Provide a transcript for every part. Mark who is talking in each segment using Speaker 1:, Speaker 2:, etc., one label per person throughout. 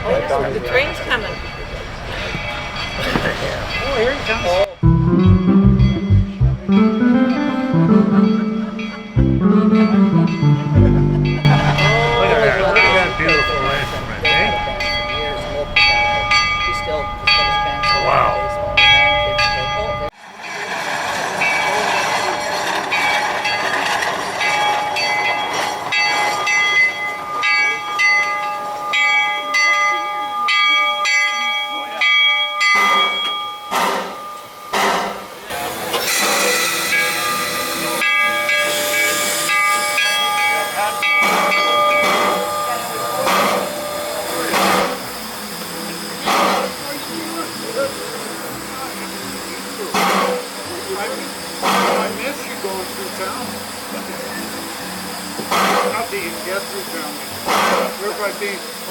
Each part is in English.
Speaker 1: Oh, the train's coming.
Speaker 2: Oh, here he comes.
Speaker 3: Oh.
Speaker 2: Look at that. Look at that beautiful instrument, eh? Wow.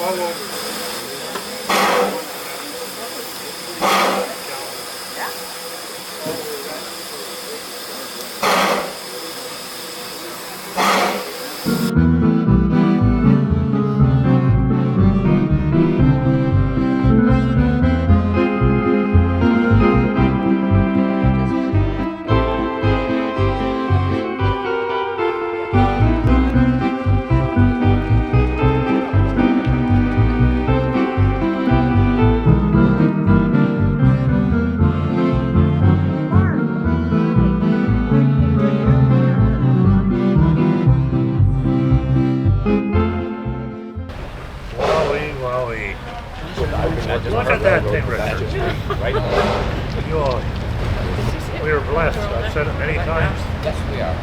Speaker 4: All over.
Speaker 2: Look at that thing, Richard. We are blessed. I've said it many times.
Speaker 3: Yes, we are.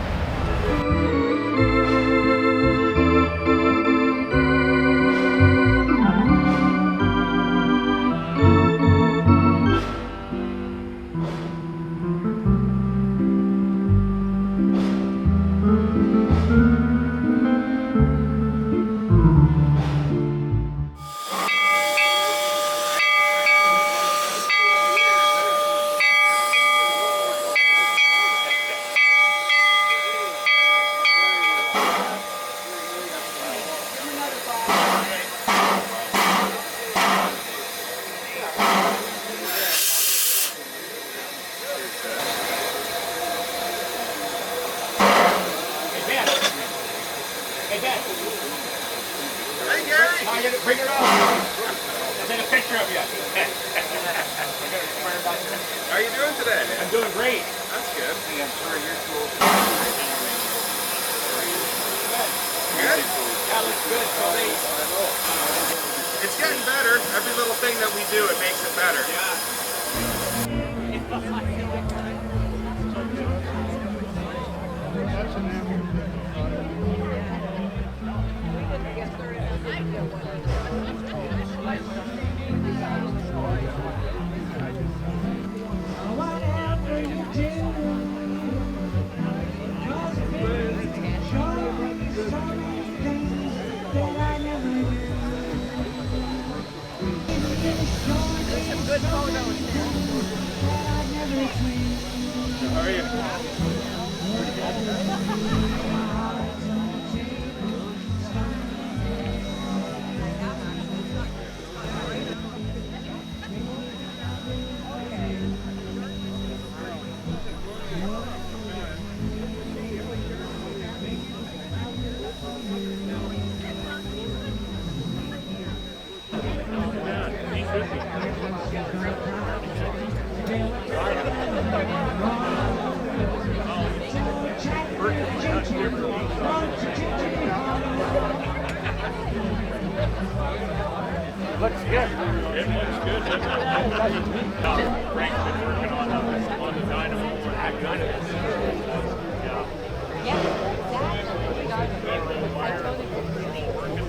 Speaker 5: Bring it up. I'll take a picture of you.
Speaker 6: How are you doing today?
Speaker 5: I'm doing great.
Speaker 6: That's good.
Speaker 5: Hey, I'm sorry you're too old.
Speaker 6: Good?
Speaker 5: That looks good. So
Speaker 6: It's getting better. Every little thing that we do, it makes it better. How are you?
Speaker 2: Looks good.
Speaker 5: it looks good. Frank's been working on the dynamo for that kind of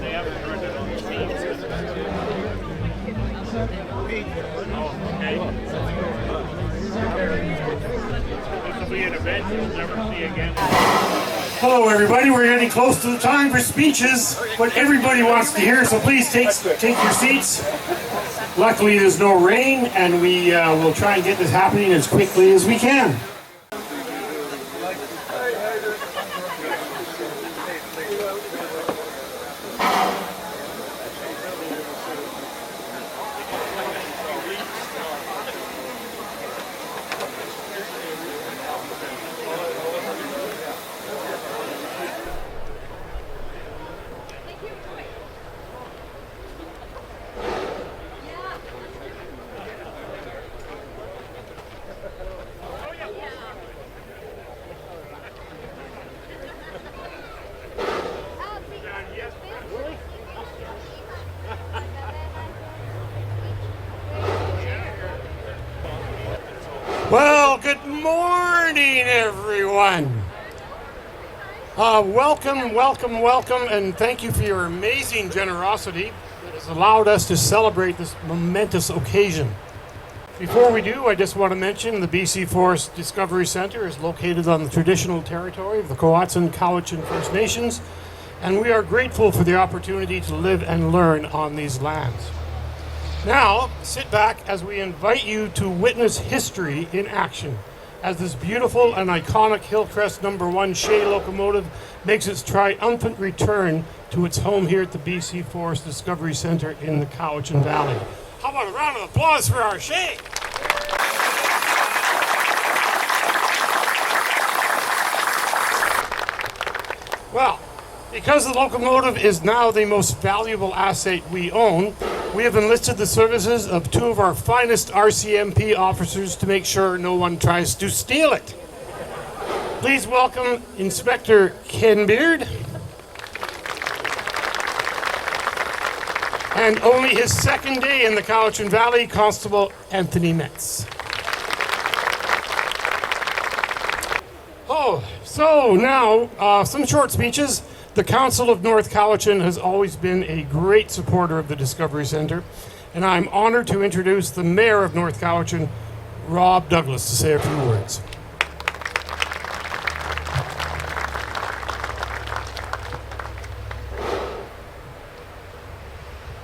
Speaker 5: They haven't turned it on the seats. This will be an event you'll never see again.
Speaker 4: Hello everybody, we're getting close to the time for speeches, what everybody wants to hear, so please take your seats. Luckily there's no rain and we will try and get this happening as quickly as we can. Well, good morning, everyone. Welcome, and thank you for your amazing generosity that has allowed us to celebrate this momentous occasion. Before we do, I just want to mention the BC Forest Discovery Centre is located on the traditional territory of the North Cowichan First Nations, and we are grateful for the opportunity to live and learn on these lands. Now, sit back as we invite you to witness history in action as this beautiful and iconic Hillcrest #1 Shay locomotive makes its triumphant return to its home here at the BC Forest Discovery Centre in the Cowichan Valley. How about a round of applause for our Shay? Well, because the locomotive is now the most valuable asset we own, we have enlisted the services of two of our finest RCMP officers to make sure no one tries to steal it. Please welcome Inspector Ken Beard and only his second day in the Cowichan Valley, Constable Anthony Metz. Oh, so now some short speeches. The Council of North Cowichan has always been a great supporter of the Discovery Centre, and I'm honored to introduce the Mayor of North Cowichan, Rob Douglas, to say a few words.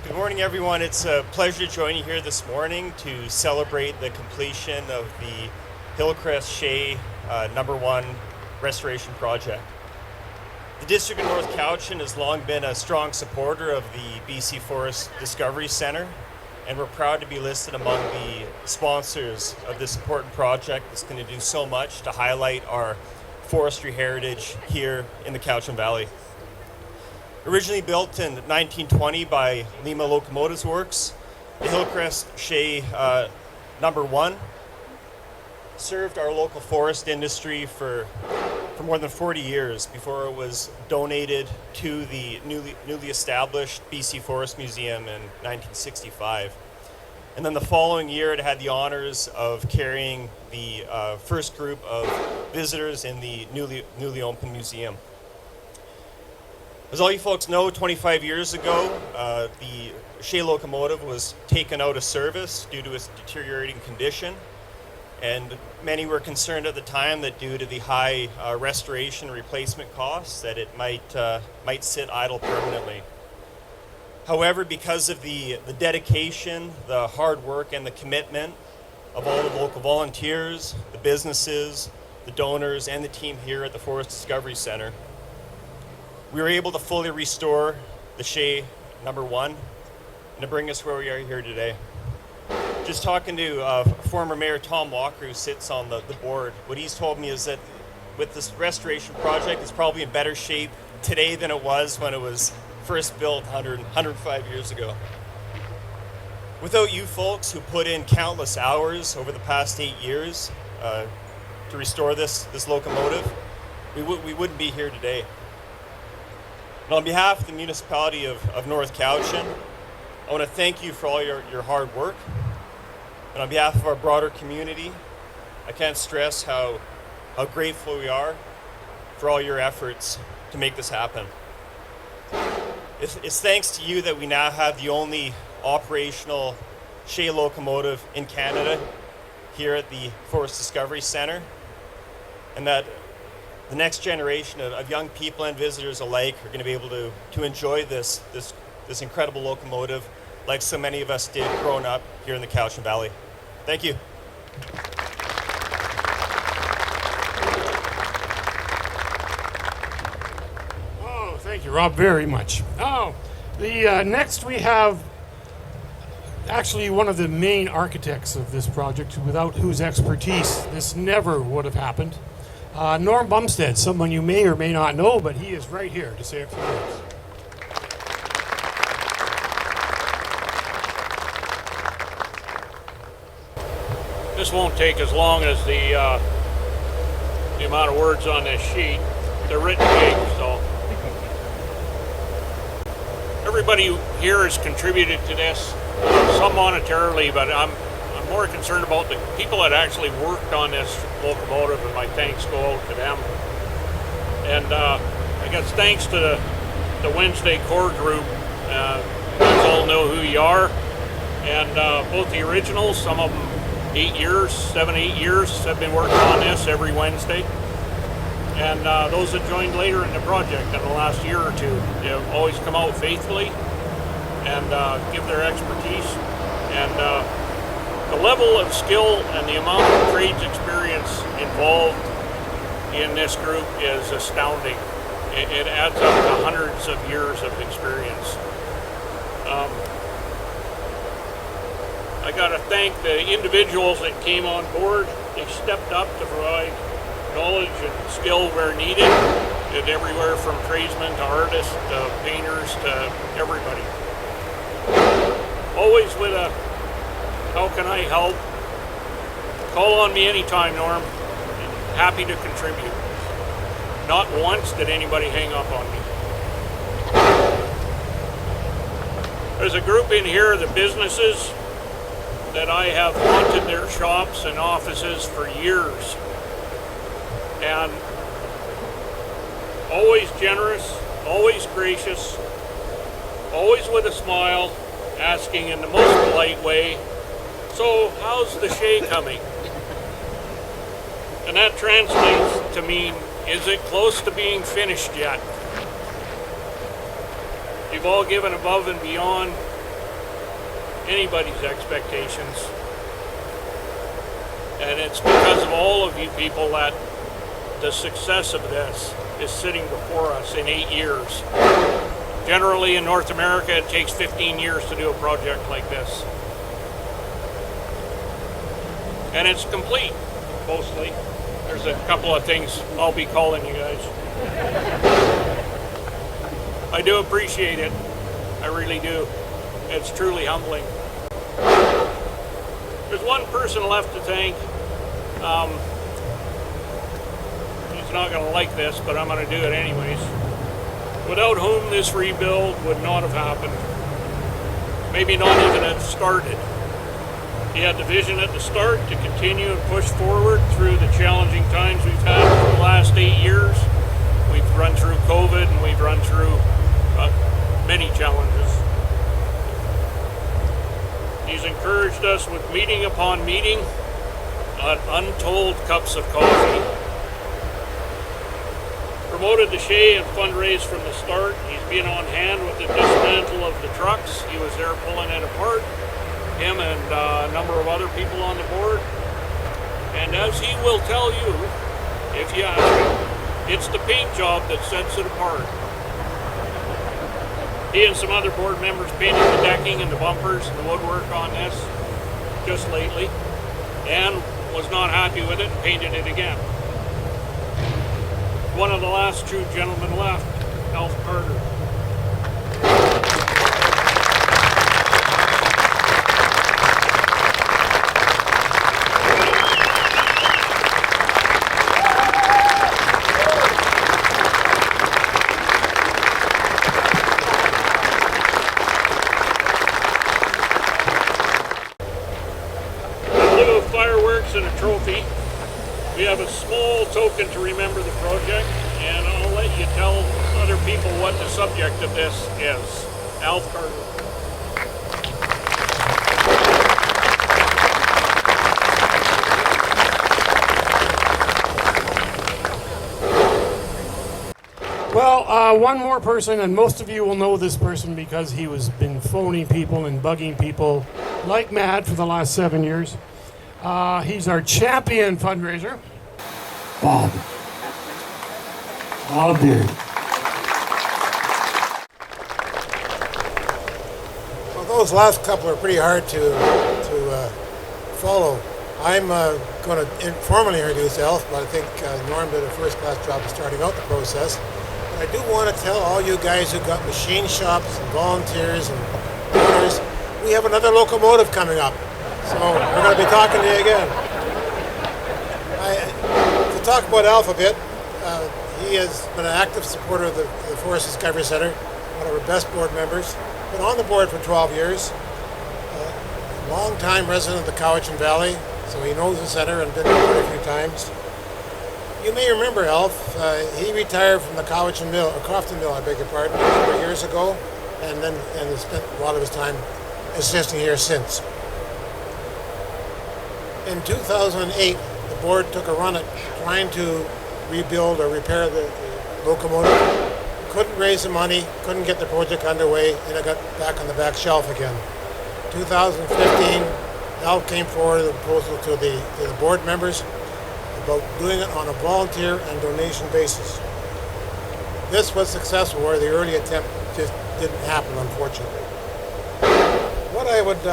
Speaker 1: Good morning, everyone. It's a pleasure to join you here this morning to celebrate the completion of the Hillcrest Shay #1 restoration project. The District of North Cowichan has long been a strong supporter of the BC Forest Discovery Centre, and we're proud to be listed among the sponsors of this important project that's going to do so much to highlight our forestry heritage here in the Cowichan Valley. Originally built in 1920 by Lima Locomotives Works, the Hillcrest Shay #1 served our local forest industry for more than 40 years before it was donated to the newly established BC Forest Museum in 1965. And then the following year it had the honors of carrying the first group of visitors in the newly opened museum. As all you folks know, 25 years ago, the Shay locomotive was taken out of service due to its deteriorating condition. And many were concerned at the time that due to the high restoration replacement costs that it might sit idle permanently. However, because of the dedication, the hard work, and the commitment of all the local volunteers, the businesses, the donors, and the team here at the Forest Discovery Centre, we were able to fully restore the Shay #1 and to bring us where we are here today. Just talking to former Mayor Tom Walker, who sits on the board, what he's told me is that with this restoration project, it's probably in better shape today than it was when it was first built 105 years ago. Without you folks who put in countless hours over the past 8 years to restore this locomotive, we wouldn't be here today. And on behalf of the municipality of North Cowichan, I want to thank you for all your hard work. And on behalf of our broader community, I can't stress how grateful we are for all your efforts to make this happen. It's thanks to you that we now have the only operational Shay locomotive in Canada here at the Forest Discovery Centre, and that the next generation of young people and visitors alike are going to be able to enjoy this incredible locomotive like so many of us did growing up here in the Cowichan Valley. Thank you.
Speaker 4: Oh, thank you, Rob, very much. Oh, the next we have actually one of the main architects of this project, without whose expertise this never would have happened. Norm Bumstead, someone you may or may not know, but he is right here to say a few words.
Speaker 7: This won't take as long as the amount of words on this sheet. They're written big, so everybody here has contributed to this, some monetarily, but I'm I'm more concerned about the people that actually worked on this locomotive, and my thanks go out to them. And I guess thanks to the Wednesday core group, you guys all know who you are. And both the originals, some of them 8 years, 7-8 years, have been working on this every Wednesday. And those that joined later in the project in the last year or two, they have always come out faithfully and give their expertise. And the level of skill and the amount of trades experience involved in this group is astounding. It adds up to hundreds of years of experience. I got to thank the individuals that came on board. They stepped up to provide knowledge and skill where needed. Did everywhere from tradesmen to artists to painters to everybody. Always with a, how can I help? Call on me anytime, Norm. Happy to contribute. Not once did anybody hang up on me. There's a group in here, the businesses, that I have haunted their shops and offices for years. And always generous, always gracious, always with a smile, asking in the most polite way, so how's the Shay coming? And that translates to mean, is it close to being finished yet? You've all given above and beyond anybody's expectations. And it's because of all of you people that the success of this is sitting before us in 8 years. Generally in North America, it takes 15 years to do a project like this. And it's complete, mostly. There's a couple of things I'll be calling you guys. I do appreciate it. I really do. It's truly humbling. There's one person left to thank. He's not going to like this, but I'm going to do it anyways. Without whom this rebuild would not have happened. Maybe not even have started. He had the vision at the start to continue and push forward through the challenging times we've had for the last 8 years. We've run through COVID and we've run through many challenges. He's encouraged us with meeting upon meeting on untold cups of coffee. Promoted the Shay and fundraised from the start. He's been on hand with the dismantle of the trucks. He was there pulling it apart. Him and a number of other people on the board. And as he will tell you, if you ask him, it's the paint job that sets it apart. He and some other board members painted the decking and the bumpers and the woodwork on this just lately and was not happy with it and painted it again. One of the last true gentlemen left, Alf Carter. And a trophy. We have a small token to remember the project, and I'll let you tell other people what the subject of this is. Alf Carter.
Speaker 4: Well, one more person, and most of you will know this person because he was been phoning people and bugging people like mad for the last 7 years. He's our champion fundraiser. Bob. Bob Beard.
Speaker 8: Well, those last couple are pretty hard to follow. I'm going to informally introduce Alf, but I think Norm did a first-class job of starting out the process. But I do want to tell all you guys who got machine shops and volunteers and owners, we have another locomotive coming up. So we're going to be talking to you again. To talk about Alf a bit, he has been an active supporter of the Forest Discovery Center, one of our best board members. Been on the board for 12 years. Long-time resident of the Cowichan Valley, so he knows the center and been there quite a few times. You may remember Alf. He retired from the Cowichan Mill, or Crofton Mill, I beg your pardon, a number of years ago, and has spent a lot of his time assisting here since. In 2008, the board took a run at trying to rebuild or repair the locomotive. Couldn't raise the money, couldn't get the project underway, and it got back on the back shelf again. 2015, Alf came forward with a proposal to the board members about doing it on a volunteer and donation basis. This was successful, where the early attempt just didn't happen, unfortunately. What I would,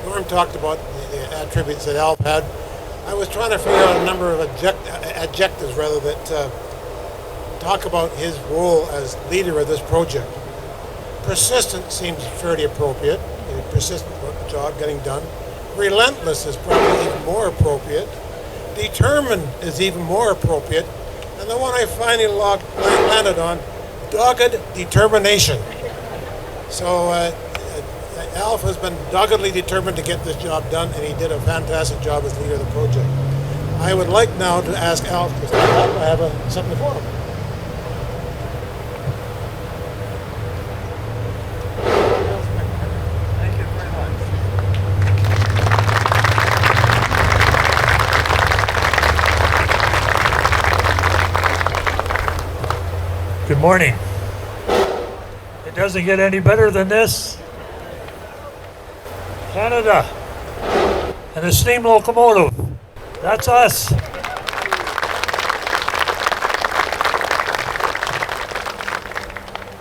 Speaker 8: Norm talked about the attributes that Alf had. I was trying to figure out a number of adjectives rather that talk about his role as leader of this project. Persistent seems fairly appropriate. Persistent about the job getting done. Relentless is probably even more appropriate. Determined is even more appropriate. And the one I finally landed on, dogged determination. So Alf has been doggedly determined to get this job done, and he did a fantastic job as leader of the project. I would like now to ask Alf to stand up. I have something for him.
Speaker 2: Thank you very much. Good morning. It doesn't get any better than this. Canada, and a steam locomotive. That's us.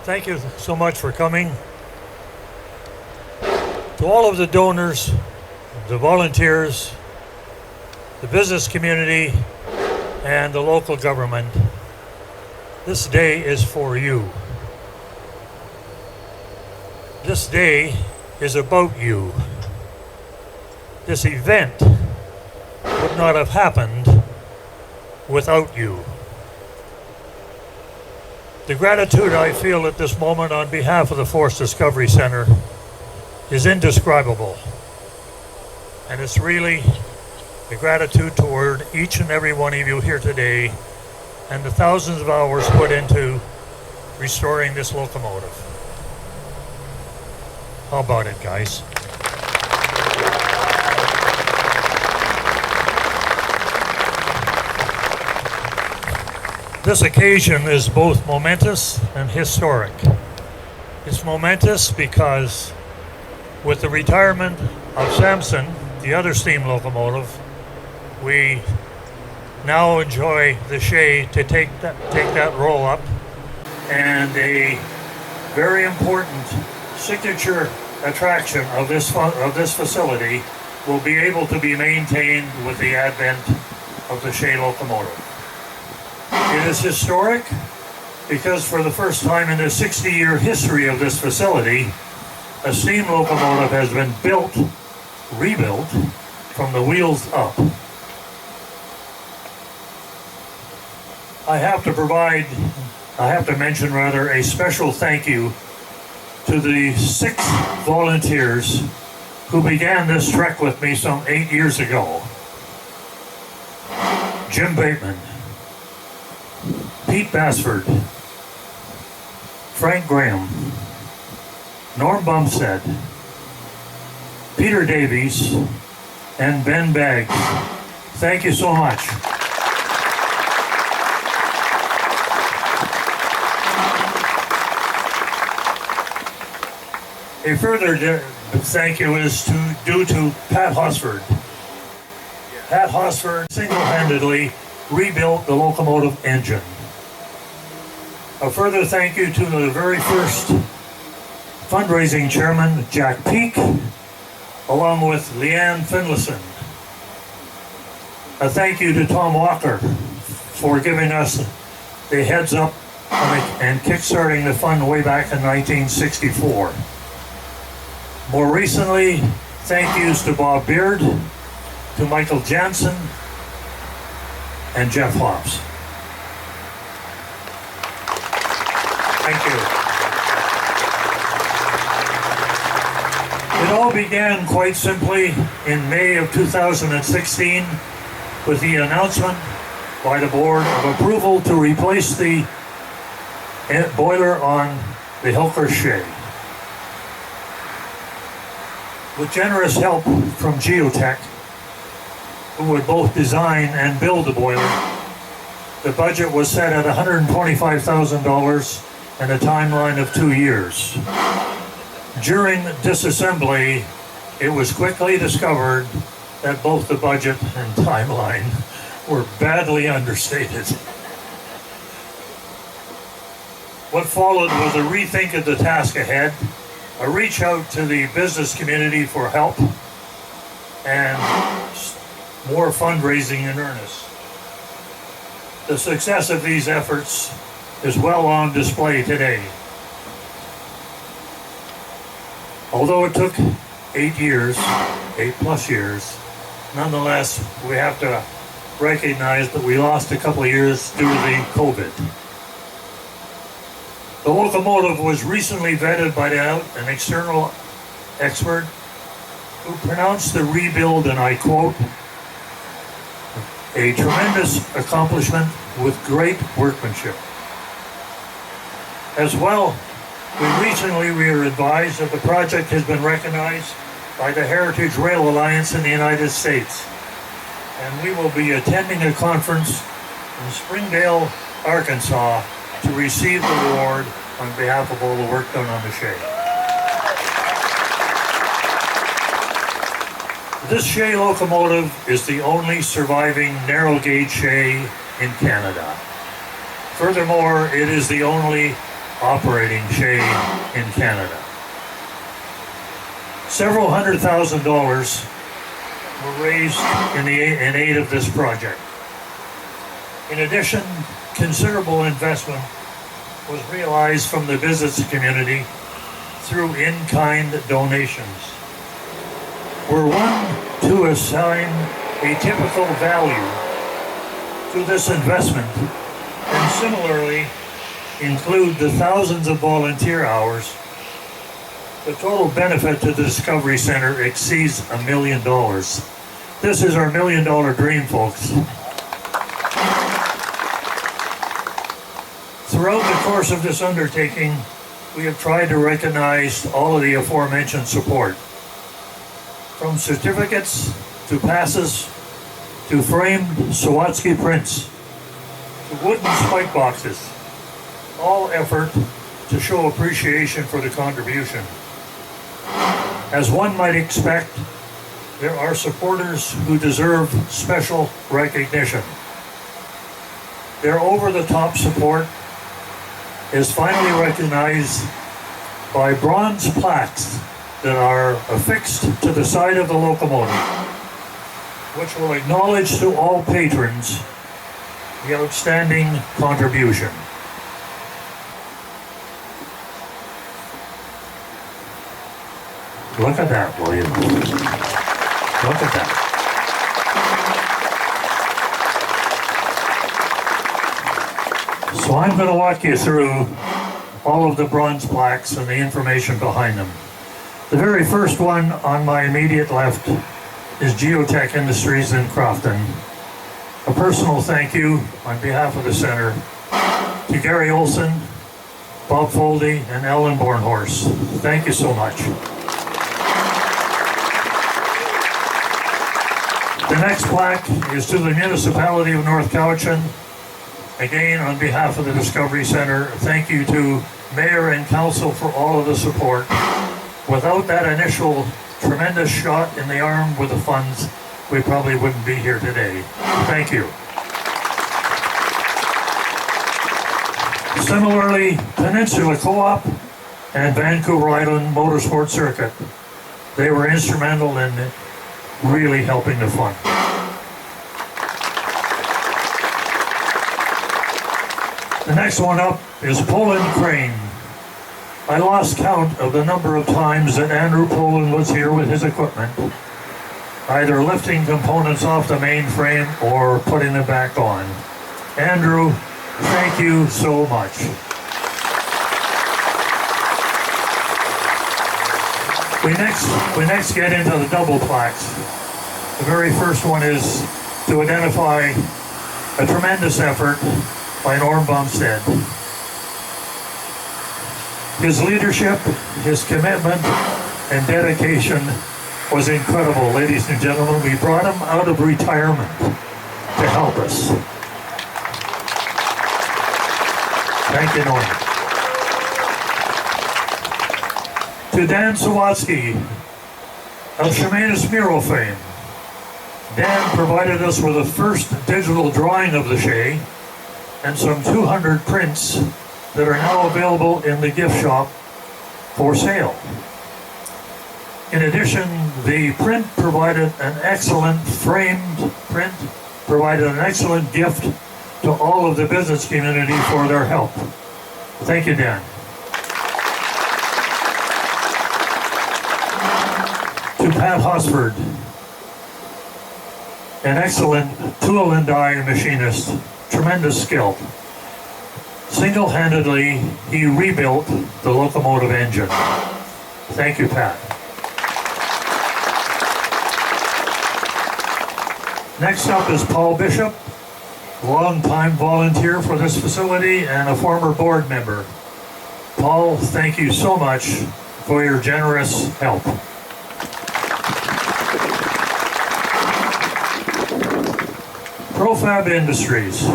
Speaker 2: Thank you so much for coming. To all of the donors, the volunteers, the business community, and the local government, this day is for you. This day is about you. This event would not have happened without you. The gratitude I feel at this moment on behalf of the Force Discovery Center is indescribable. And it's really the gratitude toward each and every one of you here today and the thousands of hours put into restoring this locomotive. How about it, guys? This occasion is both momentous and historic. It's momentous because with the retirement of Samson, the other steam locomotive, we now enjoy the Shay to take that role up, and a very important signature attraction of this facility will be able to be maintained with the advent of the Shay locomotive. It is historic because for the first time in the 60-year history of this facility, a steam locomotive has been rebuilt from the wheels up. I have to mention a special thank you to the 6 volunteers who began this trek with me some 8 years ago. Jim Bateman, Pete Basford, Frank Graham, Norm Bumstead, Peter Davies, and Ben Baggs. Thank you so much. A further thank you is due to Pat Hosford. Pat Hosford single-handedly rebuilt the locomotive engine. A further thank you to the very first fundraising chairman, Jack Peake, along with Leanne Finlayson. A thank you to Tom Walker for giving us the heads up and kickstarting the fund way back in 1964. More recently, thank yous to Bob Beard, to Michael Jansen, and Jeff Hobbs. Thank you. It all began quite simply in May of 2016 with the announcement by the board of approval to replace the boiler on the Hillcrest Shay. With generous help from Geotech, who would both design and build the boiler, the budget was set at $125,000 and a timeline of 2 years. During disassembly, it was quickly discovered that both the budget and timeline were badly understated. What followed was a rethink of the task ahead, a reach out to the business community for help, and more fundraising in earnest. The success of these efforts is well on display today. Although it took 8 plus years, nonetheless, we have to recognize that we lost a couple of years due to the COVID. The locomotive was recently vetted by an external expert who pronounced the rebuild, and I quote, "a tremendous accomplishment with great workmanship." As well, we were advised that the project has been recognized by the Heritage Rail Alliance in the United States, and we will be attending a conference in Springdale, Arkansas, to receive the award on behalf of all the work done on the Shay. This Shay locomotive is the only surviving narrow gauge Shay in Canada. Furthermore, it is the only operating Shay in Canada. Several $100,000 were raised in aid of this project. In addition, considerable investment was realized from the business community through in-kind donations. Were one to assign a typical value to this investment, and similarly include the thousands of volunteer hours, the total benefit to the Discovery Center exceeds $1 million. This is our $1 million dream, folks. Throughout the course of this undertaking, we have tried to recognize all of the aforementioned support. From certificates, to passes, to framed Sawatsky prints, to wooden spike boxes, all effort to show appreciation for the contribution. As one might expect, there are supporters who deserve special recognition. Their over-the-top support is finally recognized by bronze plaques that are affixed to the side of the locomotive, which will acknowledge to all patrons the outstanding contribution. Look at that, will you? Look at that. So I'm going to walk you through all of the bronze plaques and the information behind them. The very first one on my immediate left is Geotech Industries in Crofton. A personal thank you on behalf of the center to Gary Olson, Bob Foldy, and Ellen Bornhorst. Thank you so much. The next plaque is to the municipality of North Cowichan. Again, on behalf of the Discovery Center, thank you to Mayor and Council for all of the support. Without that initial tremendous shot in the arm with the funds, we probably wouldn't be here today. Thank you. Similarly, Peninsula Co-op and Vancouver Island Motorsport Circuit, they were instrumental in really helping the fund. The next one up is Poland Crane. I lost count of the number of times that Andrew Poland was here with his equipment, either lifting components off the mainframe or putting them back on. Andrew, thank you so much. We next get into the double plaques. The very first one is to identify a tremendous effort by Norm Bumstead. His leadership, his commitment, and dedication was incredible, ladies and gentlemen. We brought him out of retirement to help us. Thank you, Norm. To Dan Sawatsky of Shemanis Mural fame. Dan provided us with the first digital drawing of the Shay and some 200 prints that are now available in the gift shop for sale. In addition, the print provided an excellent gift to all of the business community for their help. Thank you, Dan. To Pat Hosford, an excellent tool and die machinist, tremendous skill. Single-handedly, he rebuilt the locomotive engine. Thank you, Pat. Next up is Paul Bishop, longtime volunteer for this facility and a former board member. Paul, thank you so much for your generous help. Profab Industries,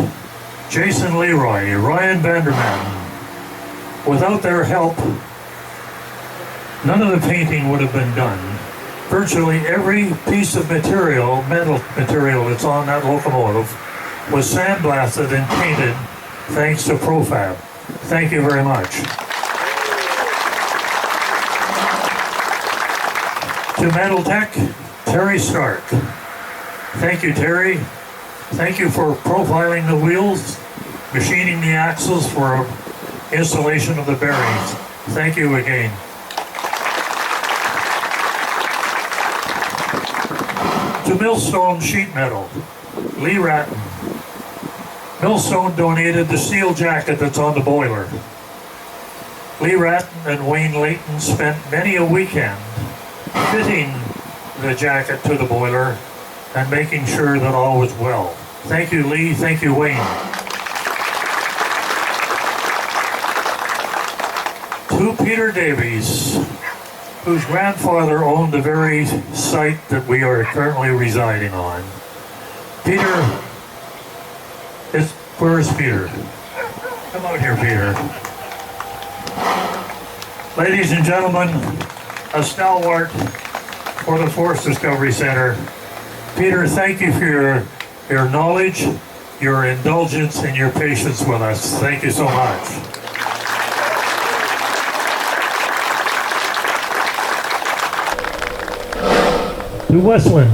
Speaker 2: Jason Leroy, Ryan Vanderman. Without their help, none of the painting would have been done. Virtually every piece of material, metal material that's on that locomotive was sandblasted and painted thanks to Profab. Thank you very much. To Metal Tech, Terry Stark. Thank you, Terry. Thank you for profiling the wheels, machining the axles for installation of the bearings. Thank you again. To Millstone Sheet Metal, Lee Ratton. Millstone donated the steel jacket that's on the boiler. Lee Ratton and Wayne Layton spent many a weekend fitting the jacket to the boiler and making sure that all was well. Thank you, Lee. Thank you, Wayne. To Peter Davies, whose grandfather owned the very site that we are currently residing on. Peter, where is Peter? Come out here, Peter. Ladies and gentlemen, a stalwart for the Forest Discovery Center. Peter, thank you for your knowledge, your indulgence, and your patience with us. Thank you so much. To Westland,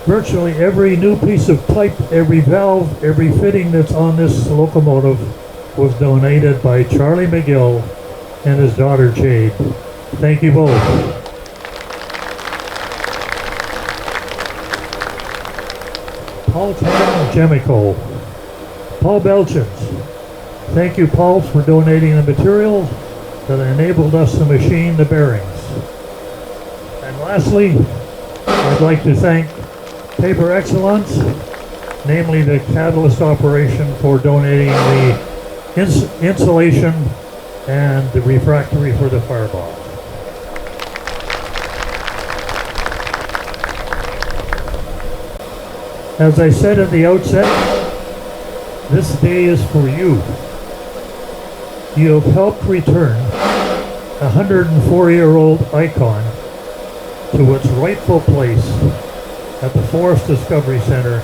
Speaker 2: virtually every new piece of pipe, every valve, every fitting that's on this locomotive was donated by Charlie McGill and his daughter Jade. Thank you both. Paul Chemical, Paul Belchins. Thank you, Paul, for donating the material that enabled us to machine the bearings. And lastly, I'd like to thank Paper Excellence, namely the Catalyst operation, for donating the insulation and the refractory for the firebox. As I said at the outset, this day is for you. You have helped return a 104-year-old icon to its rightful place at the Forest Discovery Center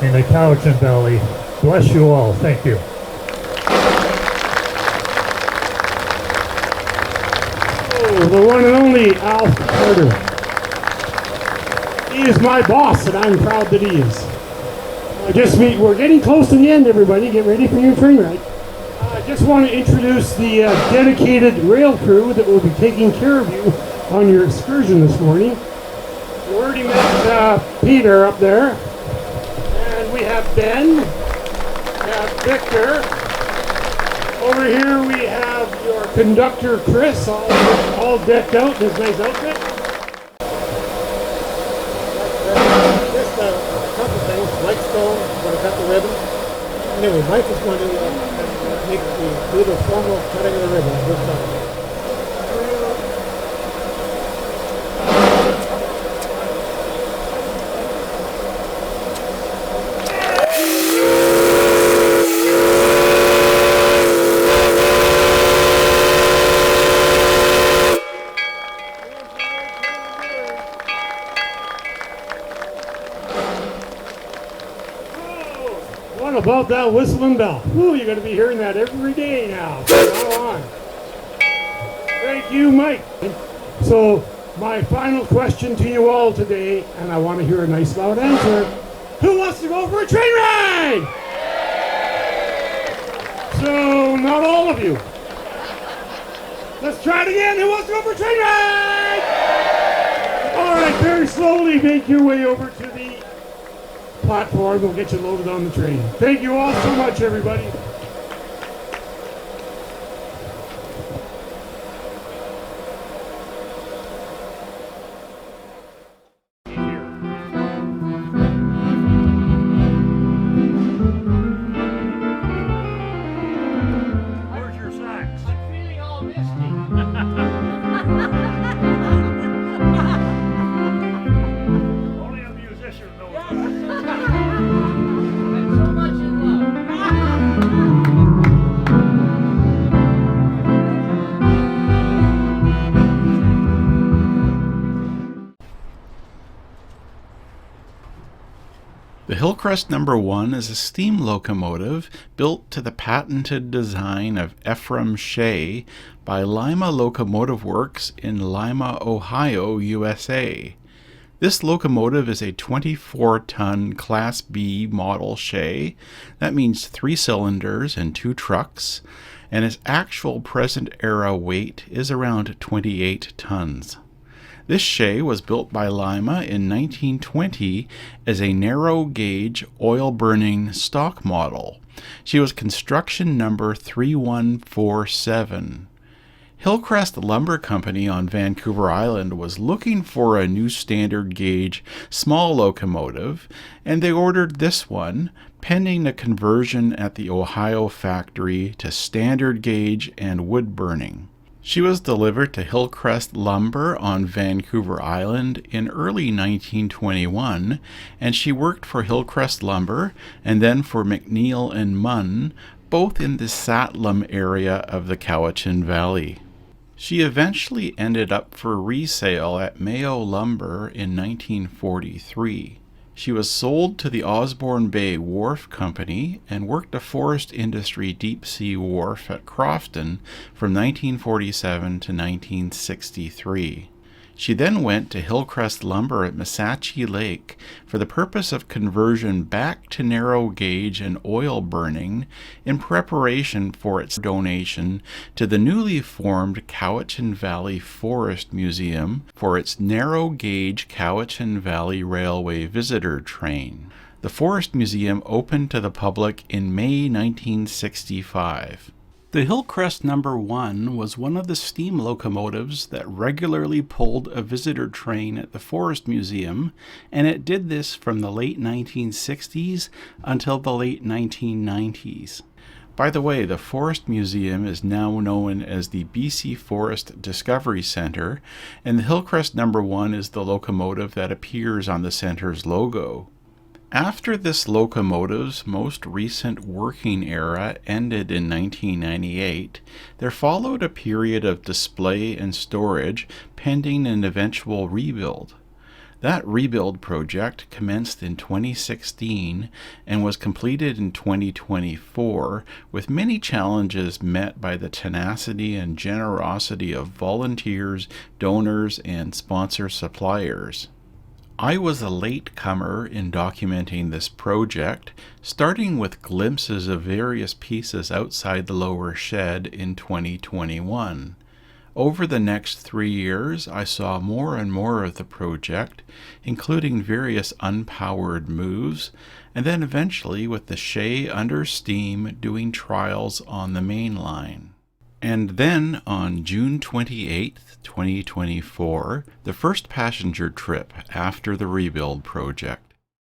Speaker 2: in the Cowichan Valley. Bless you all. Thank you.
Speaker 4: Oh, the one and only Alf Carter. He is my boss, and I'm proud that he is. We're getting close to the end, everybody. Get ready for your train ride. I just want to introduce the dedicated rail crew that will be taking care of you on your excursion this morning. You already met Peter up there. And we have Ben, we have Victor, Over here we have your conductor Chris, all decked out in his nice outfit.
Speaker 8: Just a couple things. Mike's going to cut the ribbon. Anyway, Mike is going to do the formal cutting of the ribbon at this time.
Speaker 4: What about that whistling bell? Ooh, you're going to be hearing that every day now. From now on. Thank you, Mike. So, my final question to you all today, and I want to hear a nice loud answer. Who wants to go for a train ride? So, not all of you. Let's try it again. Who wants to go for a train ride? All right, very slowly make your way over to the platform. We'll get you loaded on the train. Thank you all so much, everybody.
Speaker 2: Where's your sax?
Speaker 4: I'm feeling all misty.
Speaker 2: Only a musician knows.
Speaker 9: The Hillcrest Number 1 is a steam locomotive built to the patented design of Ephraim Shay by Lima Locomotive Works in Lima, Ohio, USA. This locomotive is a 24-ton Class B model Shay. That means 3 cylinders and 2 trucks, and its actual present-era weight is around 28 tons. This Shay was built by Lima in 1920 as a narrow-gauge, oil-burning stock model. She was construction number 3147. Hillcrest Lumber Company on Vancouver Island was looking for a new standard gauge small locomotive, and they ordered this one, pending a conversion at the Ohio factory to standard gauge and wood burning. She was delivered to Hillcrest Lumber on Vancouver Island in early 1921, and she worked for Hillcrest Lumber and then for McNeil and Munn, both in the Satlam area of the Cowichan Valley. She eventually ended up for resale at Mayo Lumber in 1943. She was sold to the Osborne Bay Wharf Company and worked a forest industry deep-sea wharf at Crofton from 1947 to 1963. She then went to Hillcrest Lumber at Massachi Lake for the purpose of conversion back to narrow gauge and oil burning in preparation for its donation to the newly formed Cowichan Valley Forest Museum for its narrow gauge Cowichan Valley Railway visitor train. The Forest Museum opened to the public in May 1965. The Hillcrest Number 1 was one of the steam locomotives that regularly pulled a visitor train at the Forest Museum, and it did this from the late 1960s until the late 1990s. By the way, the Forest Museum is now known as the BC Forest Discovery Centre, and the Hillcrest Number 1 is the locomotive that appears on the centre's logo. After this locomotive's most recent working era ended in 1998, there followed a period of display and storage pending an eventual rebuild. That rebuild project commenced in 2016 and was completed in 2024, with many challenges met by the tenacity and generosity of volunteers, donors, and sponsor suppliers. I was a latecomer in documenting this project, starting with glimpses of various pieces outside the lower shed in 2021. Over the next 3 years, I saw more and more of the project, including various unpowered moves, and then eventually with the Shay under steam doing trials on the main line. And then on June 28, 2024, the first passenger trip after the rebuild project.